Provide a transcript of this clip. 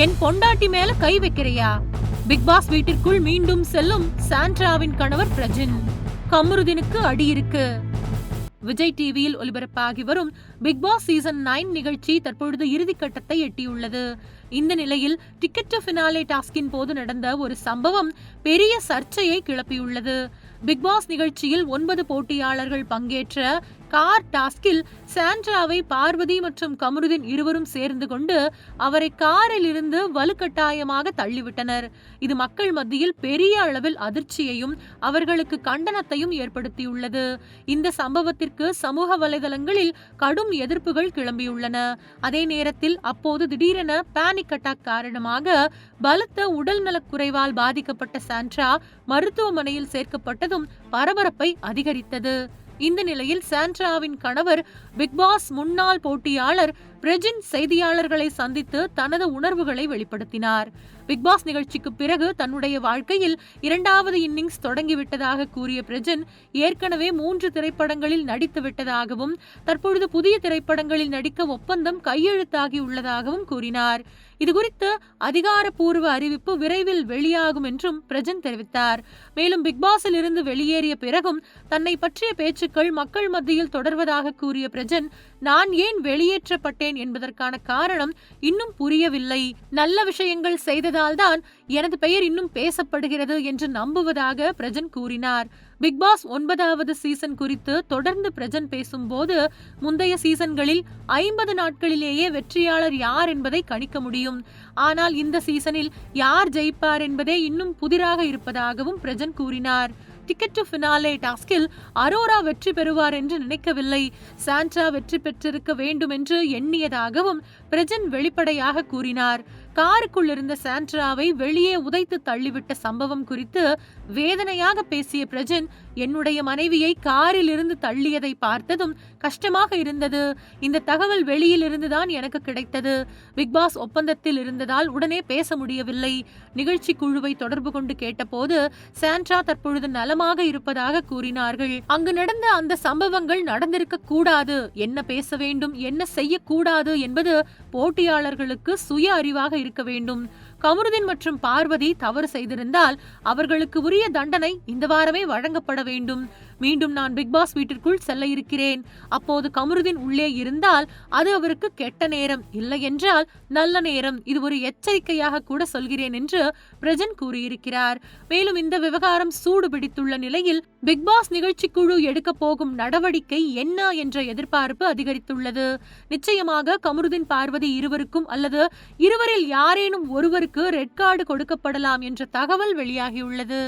என் பொண்டாட்டி மேல கை வைக்கிறியா? Big pass வீட்டிற்குள் மீண்டும் செல்லும் சாண்ட்ராவின் கணவர் பிரஜின். கமருதீனுக்கு அடி இருக்கு. விஜய் டிவியில் ஒலிபரப்பாகி வரும் பிக் பாஸ் சீசன் 9 நிகழ்ச்சி தற்பொழுது இறுதிக்கட்டத்தை எட்டியுள்ளது. இந்த நிலையில் டிக்கெட் டு ஃபினாலே டாஸ்கின் போது நடந்த ஒரு சம்பவம் பெரிய சர்ச்சையை கிளப்பியுள்ளது. பிக் பாஸ் நிகழ்ச்சியில் 9 போட்டியாளர்கள் பங்கேற்ற கார் டாஸ்கில் சாண்ட்ராவை பார்வதி மற்றும் கமருதீன் இருவரும் சேர்ந்து கொண்டு அவரை காரில் இருந்து வலுக்கட்டாயமாக தள்ளிவிட்டனர். இது மக்கள் மத்தியில் பெரிய அளவில் அதிர்ச்சியையும் அவர்களுக்கு கண்டனத்தையும் ஏற்படுத்தியுள்ளது. இந்த சம்பவத்திற்கு சமூக வலைதளங்களில் கடும் எதிர்ப்புகள் கிளம்பியுள்ளன. அதே நேரத்தில் அப்போது திடீரென பேனிக் அட்டாக் காரணமாக பலத்த உடல் நலக்குறைவால் பாதிக்கப்பட்ட சாண்ட்ரா மருத்துவமனையில் சேர்க்கப்பட்டதும் பரபரப்பை அதிகரித்தது. இந்த நிலையில் சாண்ட்ராவின் கணவர் பிக் பாஸ் முன்னாள் போட்டியாளர் பிரஜின் செய்தியாளர்களை சந்தித்து தனது உணர்வுகளை வெளிப்படுத்தினார். பிக் பாஸ் நிகழ்ச்சிக்கு பிறகு தன்னுடைய வாழ்க்கையில் 2வது இன்னிங்ஸ் தொடங்கிவிட்டதாக கூறிய பிரஜின் ஏற்கனவே 3 திரைப்படங்களில் நடித்து விட்டதாகவும் தற்பொழுது புதிய திரைப்படங்களில் நடிக்க ஒப்பந்தம் கையெழுத்தாகி உள்ளதாகவும் கூறினார். இதுகுறித்து அதிகாரப்பூர்வ அறிவிப்பு விரைவில் வெளியாகும் என்றும் பிரஜின் தெரிவித்தார். மேலும் பிக் பாஸில் இருந்து வெளியேறிய பிறகும் தன்னை பற்றிய பேச்சுக்கள் மக்கள் மத்தியில் தொடர்வதாக கூறிய பிரஜின், நான் ஏன் வெளியேற்றப்பட்டேன் என்பதற்கான காரணம் இன்னும் புரியவில்லை. நல்ல விஷயங்கள் செய்ததால்தான் எனது பெயர் இன்னும் பேசப்படுகிறது என்று நம்புவதாக பிரஜின் கூறினார். பிக் பாஸ் 9வது சீசன் குறித்து தொடர்ந்து பிரஜின் பேசும்போது, முந்தைய சீசன்களில் 50 நாட்களிலேயே வெற்றியாளர் யார் என்பதை கணிக்க முடியும். ஆனால் இந்த சீசனில் யார் ஜெயிப்பார் என்பதே இன்னும் புதிராக இருப்பதாகவும் பிரஜின் கூறினார். டிக்கெட் டு ஃபினாலே டாஸ்கில் அரோரா வெற்றி பெறுவார் என்று நினைக்கவில்லை. சாண்ட்ரா வெற்றி பெற்றிருக்க வேண்டும் என்று எண்ணியதாகவும் பிரஜின் வெளிப்படையாக கூறினார். காருக்குள் இருந்த சாண்ட்ராவை வெளியே உதைத்து தள்ளிவிட்ட சம்பவம் குறித்து வேதனையாக பேசிய பிரஜின், என்னுடைய மனைவியை காரில் இருந்து தள்ளியதை பார்த்ததும் கஷ்டமாக இருந்தது. இந்த தகவல் வெளியில் இருந்துதான் எனக்கு கிடைத்தது. பிக் பாஸ் ஒப்பந்தத்தில் இருந்ததால் உடனே பேச முடியவில்லை. நிகழ்ச்சி குழுவை தொடர்பு கொண்டு கேட்டபோது சாண்ட்ரா தற்பொழுது நலமாக இருப்பதாக கூறினார்கள். அங்கு நடந்த அந்த சம்பவங்கள் நடந்திருக்க கூடாது. என்ன பேச வேண்டும், என்ன செய்யக்கூடாது என்பது போட்டியாளர்களுக்கு சுய அறிவாக இருக்க வேண்டும். கமருதீன் மற்றும் பார்வதி தவறு செய்திருந்தால் அவர்களுக்கு உரிய தண்டனை இந்த வாரமே வழங்கப்பட வேண்டும். மீண்டும் நான் பிக் பாஸ் வீட்டிற்குள் செல்ல இருக்கிறேன். அப்போது கமருதீன் உள்ளே இருந்தால் அது அவருக்கு கெட்ட நேரம், இல்லை என்றால் நல்ல நேரம். இது ஒரு எச்சரிக்கையாக கூட சொல்கிறேன் என்று பிரஜின் கூறியிருக்கிறார். மேலும் இந்த விவகாரம் சூடு பிடித்துள்ள நிலையில் பிக் பாஸ் நிகழ்ச்சி குழு எடுக்க போகும் நடவடிக்கை என்ன என்ற எதிர்பார்ப்பு அதிகரித்துள்ளது. நிச்சயமாக கமருதீன் பார்வதி இருவருக்கும் அல்லது இருவரில் யாரேனும் ஒருவருக்கு ரெட் கார்டு கொடுக்கப்படலாம் என்ற தகவல் வெளியாகியுள்ளது.